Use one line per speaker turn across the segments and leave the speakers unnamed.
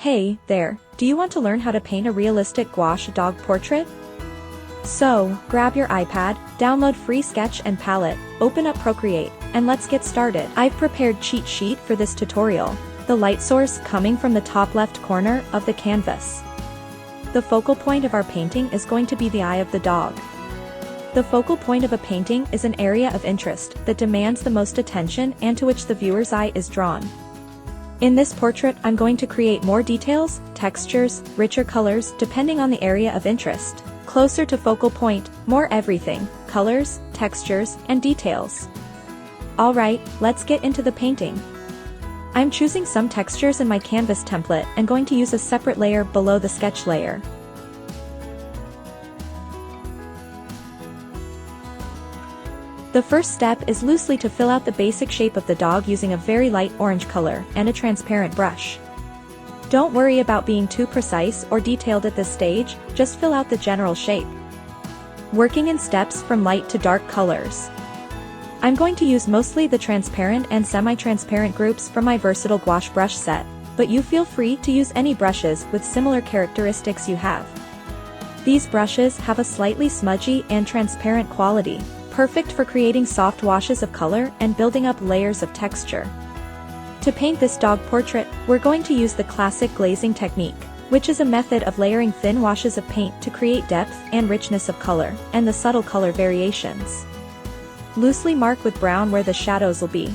Hey there, do you want to learn how to paint a realistic gouache dog portrait? So, grab your iPad, download free sketch and palette, open up Procreate, and let's get started. I've prepared cheat sheet for this tutorial. The light source coming from the top left corner of the canvas. The focal point of our painting is going to be the eye of the dog. The focal point of a painting is an area of interest that demands the most attention and to which the viewer's eye is drawn. In this portrait, I'm going to create more details, textures, richer colors depending on the area of interest. Closer to focal point, more everything, colors, textures, and details. Alright, let's get into the painting. I'm choosing some textures in my canvas template and going to use a separate layer below the sketch layer. The first step is loosely to fill out the basic shape of the dog using a very light orange color and a transparent brush. Don't worry about being too precise or detailed at this stage, just fill out the general shape. Working in steps from light to dark colors. I'm going to use mostly the transparent and semi-transparent groups from my versatile gouache brush set, but you feel free to use any brushes with similar characteristics you have. These brushes have a slightly smudgy and transparent quality, perfect for creating soft washes of color and building up layers of texture. To paint this dog portrait, we're going to use the classic glazing technique, which is a method of layering thin washes of paint to create depth and richness of color, and the subtle color variations. Loosely mark with brown where the shadows will be.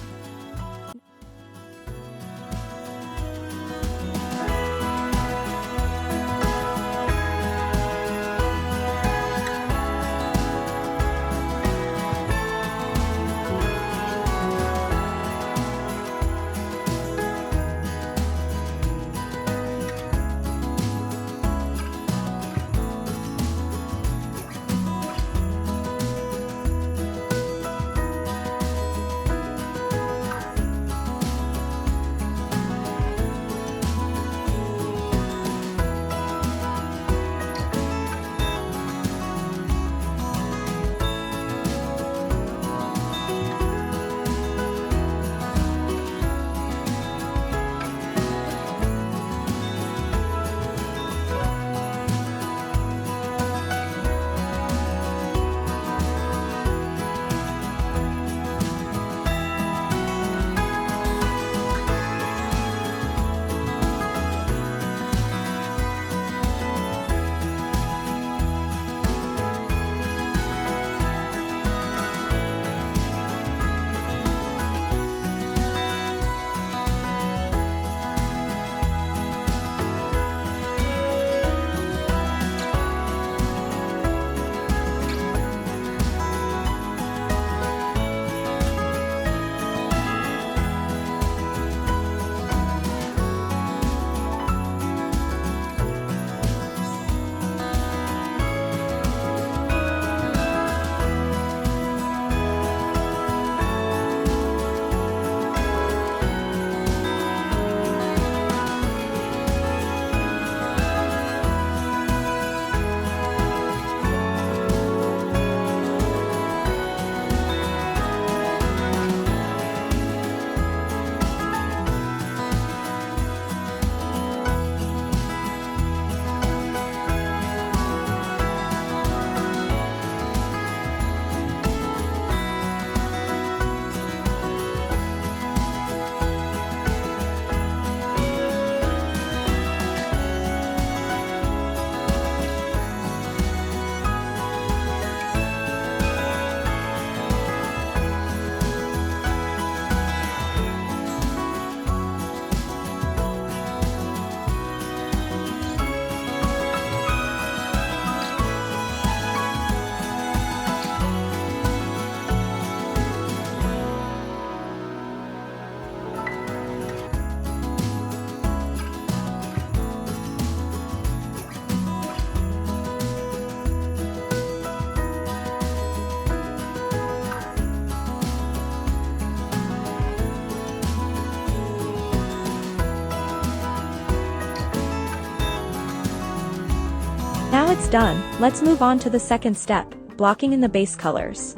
Now it's done, let's move on to the second step, blocking in the base colors.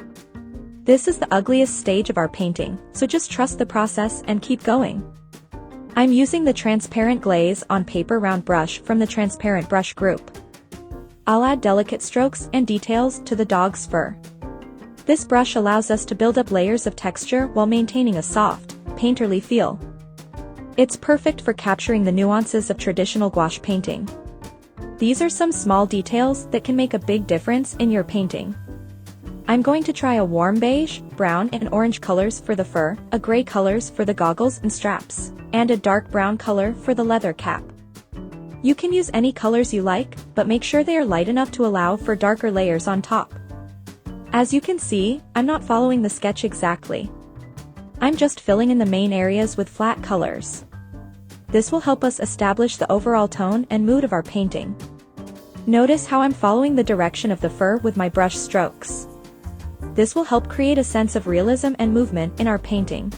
This is the ugliest stage of our painting, so just trust the process and keep going. I'm using the transparent glaze on paper round brush from the transparent brush group. I'll add delicate strokes and details to the dog's fur. This brush allows us to build up layers of texture while maintaining a soft, painterly feel. It's perfect for capturing the nuances of traditional gouache painting. These are some small details that can make a big difference in your painting. I'm going to try a warm beige, brown and orange colors for the fur, a gray colors for the goggles and straps, and a dark brown color for the leather cap. You can use any colors you like, but make sure they are light enough to allow for darker layers on top. As you can see, I'm not following the sketch exactly. I'm just filling in the main areas with flat colors. This will help us establish the overall tone and mood of our painting. Notice how I'm following the direction of the fur with my brush strokes. This will help create a sense of realism and movement in our painting.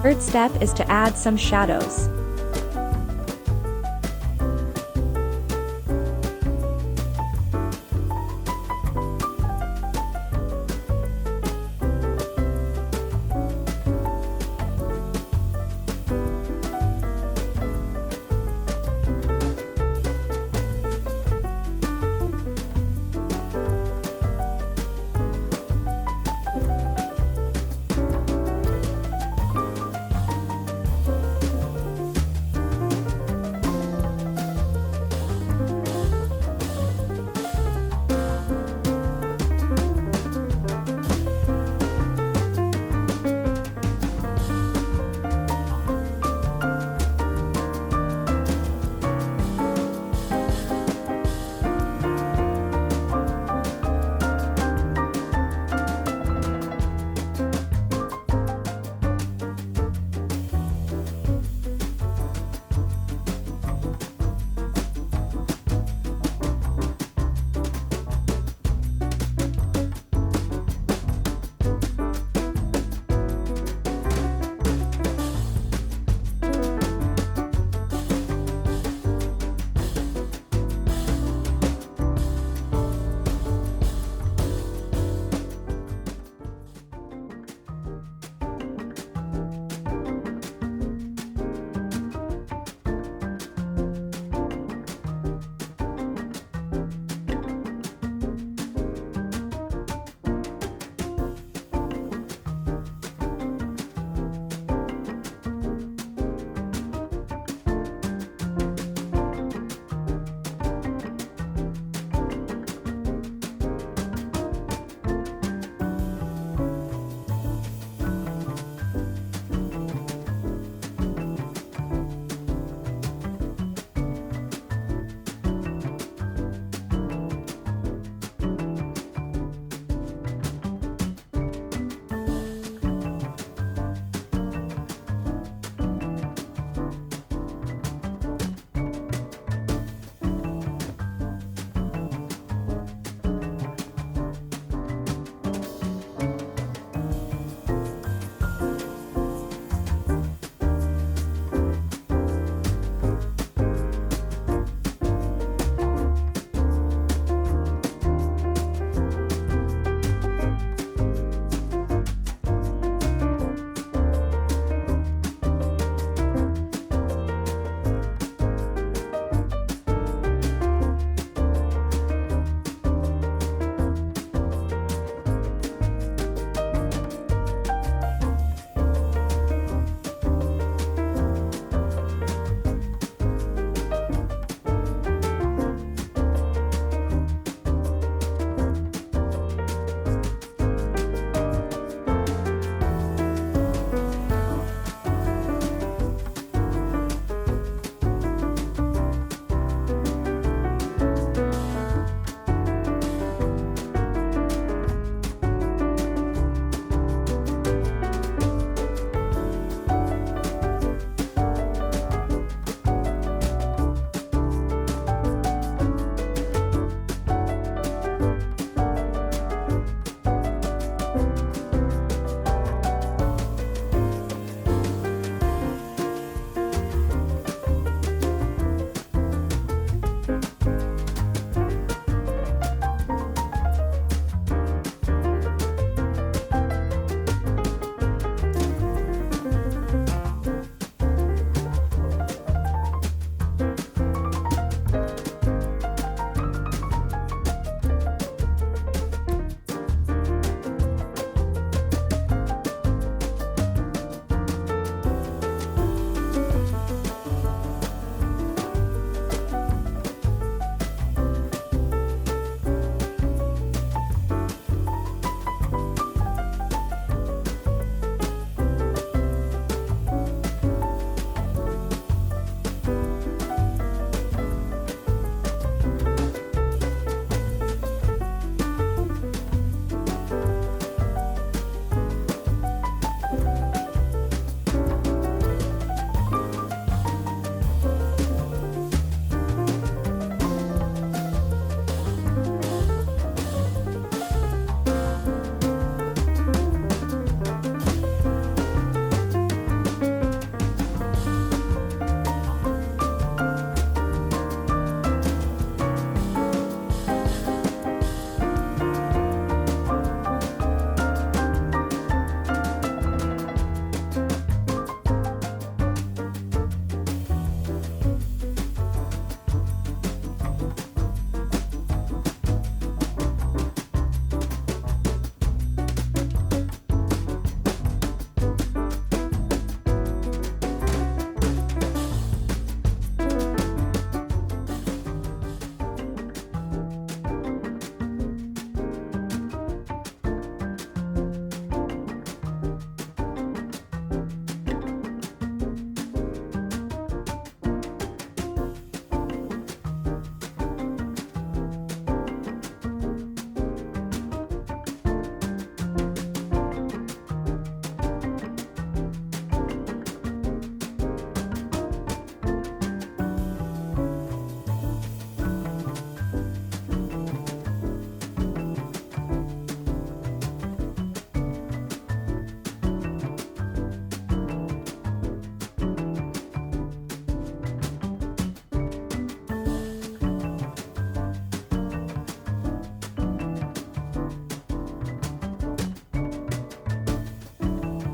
Third step is to add some shadows.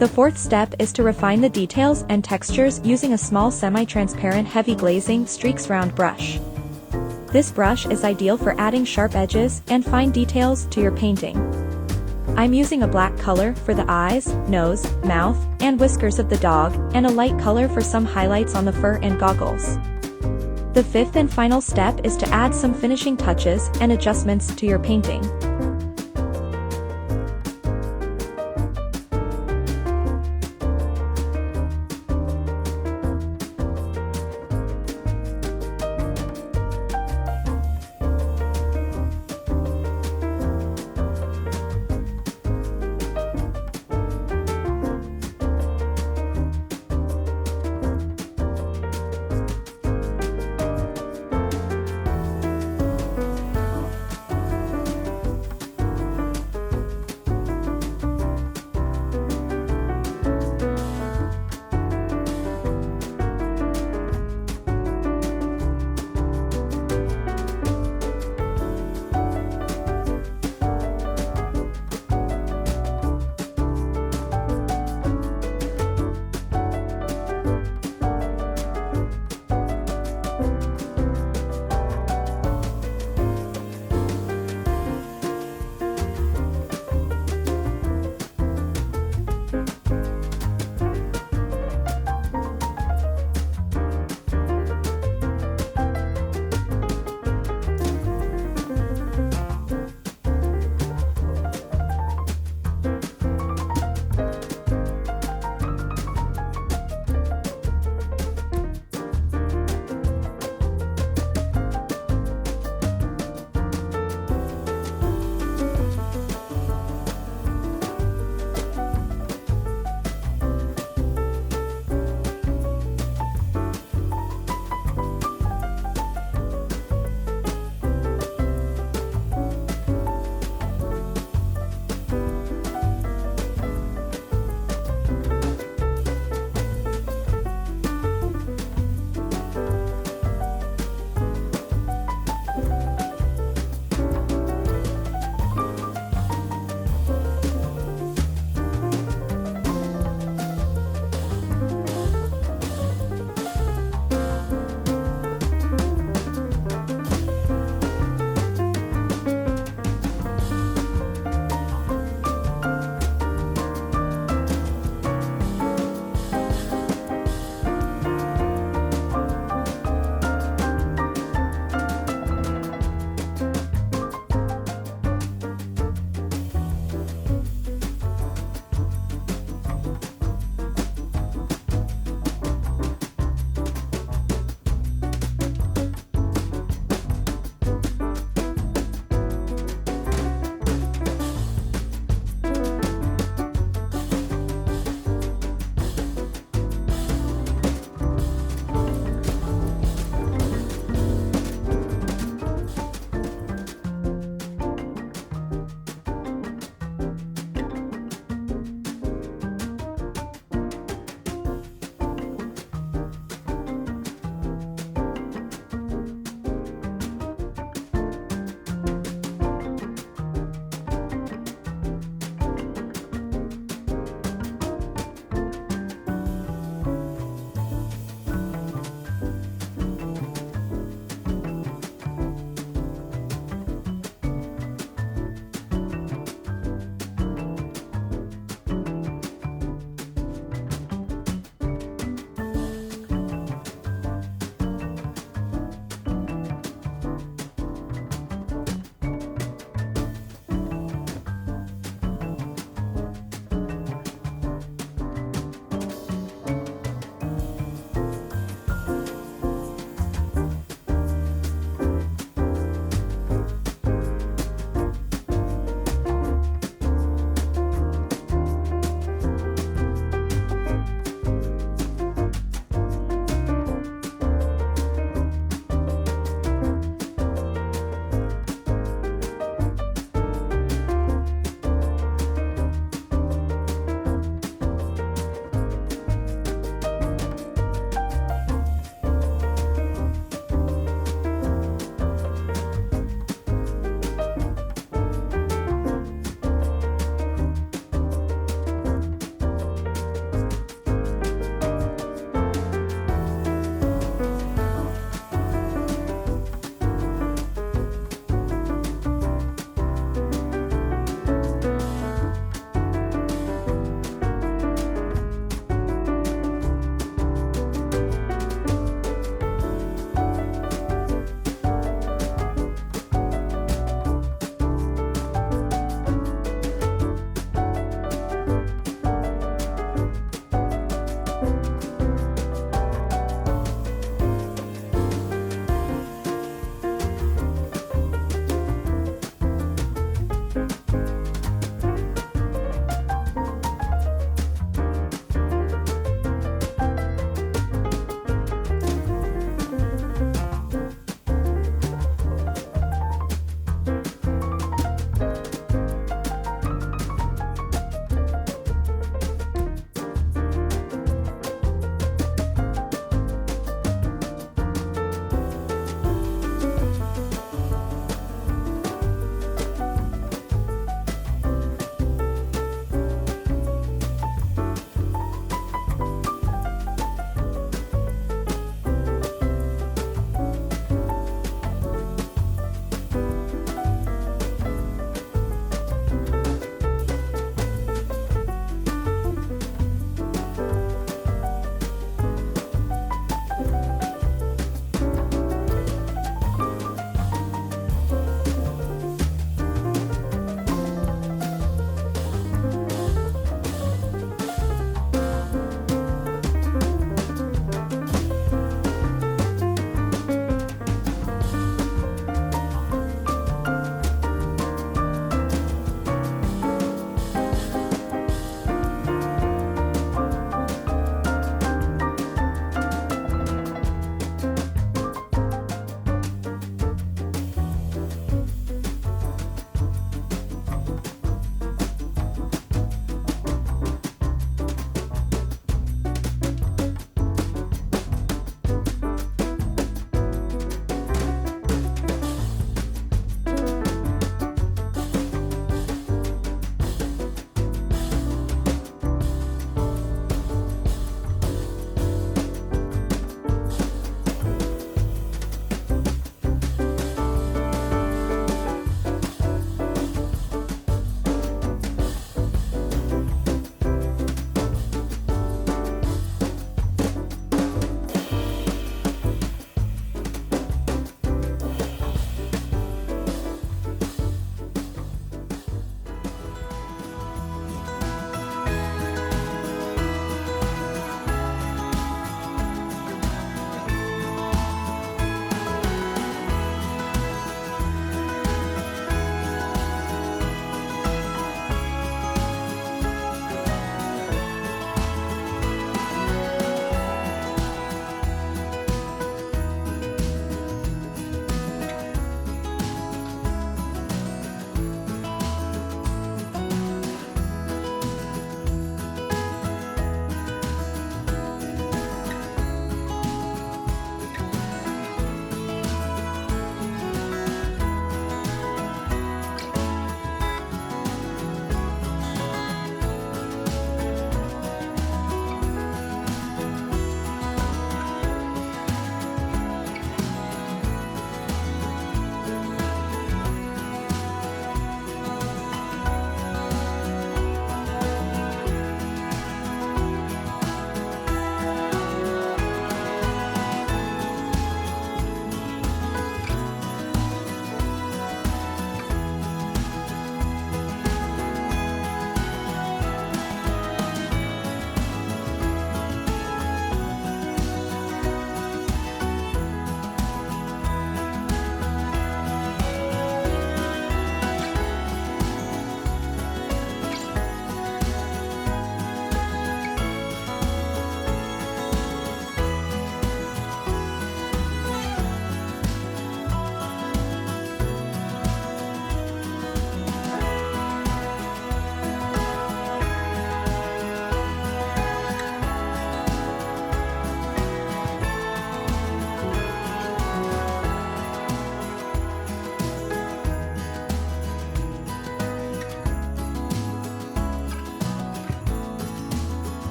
The fourth step is to refine the details and textures using a small semi-transparent heavy glazing streaks round brush. This brush is ideal for adding sharp edges and fine details to your painting. I'm using a black color for the eyes, nose, mouth, and whiskers of the dog, and a light color for some highlights on the fur and goggles. The fifth and final step is to add some finishing touches and adjustments to your painting.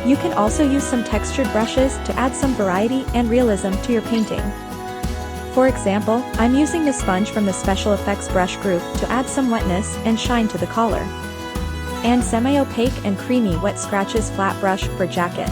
You can also use some textured brushes to add some variety and realism to your painting. For example, I'm using the sponge from the Special Effects brush group to add some wetness and shine to the collar. And semi-opaque and creamy wet scratches flat brush for jacket.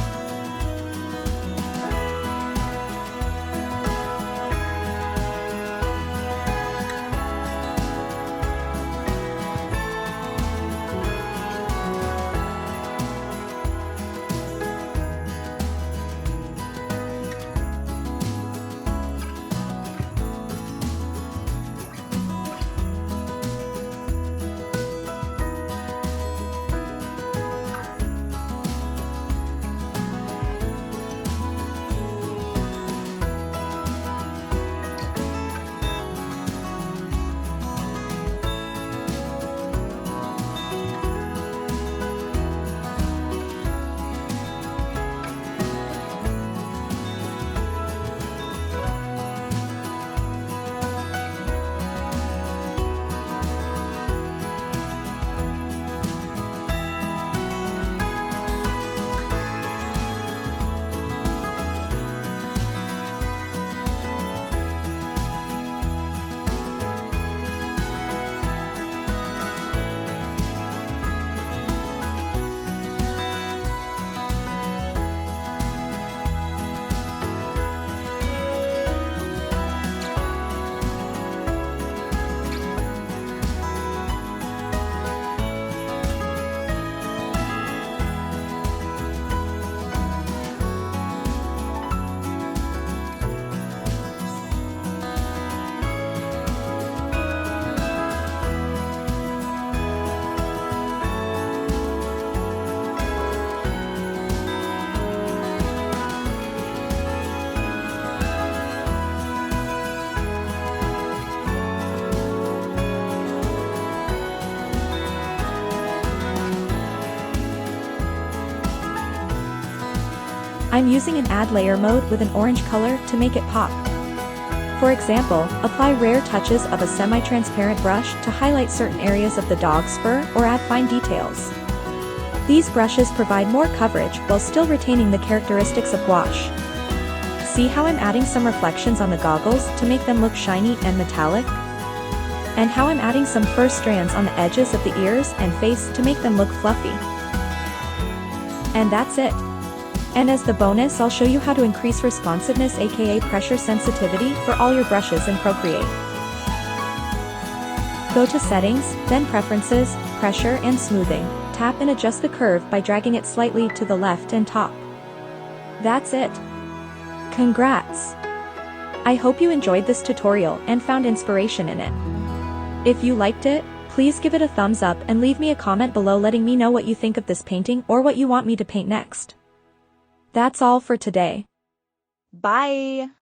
I'm using an add layer mode with an orange color to make it pop. For example, apply rare touches of a semi-transparent brush to highlight certain areas of the dog's fur or add fine details. These brushes provide more coverage while still retaining the characteristics of gouache. See how I'm adding some reflections on the goggles to make them look shiny and metallic? And how I'm adding some fur strands on the edges of the ears and face to make them look fluffy. And that's it. And as the bonus, I'll show you how to increase responsiveness, aka pressure sensitivity, for all your brushes in Procreate. Go to Settings, then Preferences, Pressure and Smoothing. Tap and adjust the curve by dragging it slightly to the left and top. That's it. Congrats! I hope you enjoyed this tutorial and found inspiration in it. If you liked it, please give it a thumbs up and leave me a comment below letting me know what you think of this painting or what you want me to paint next. That's all for today.
Bye!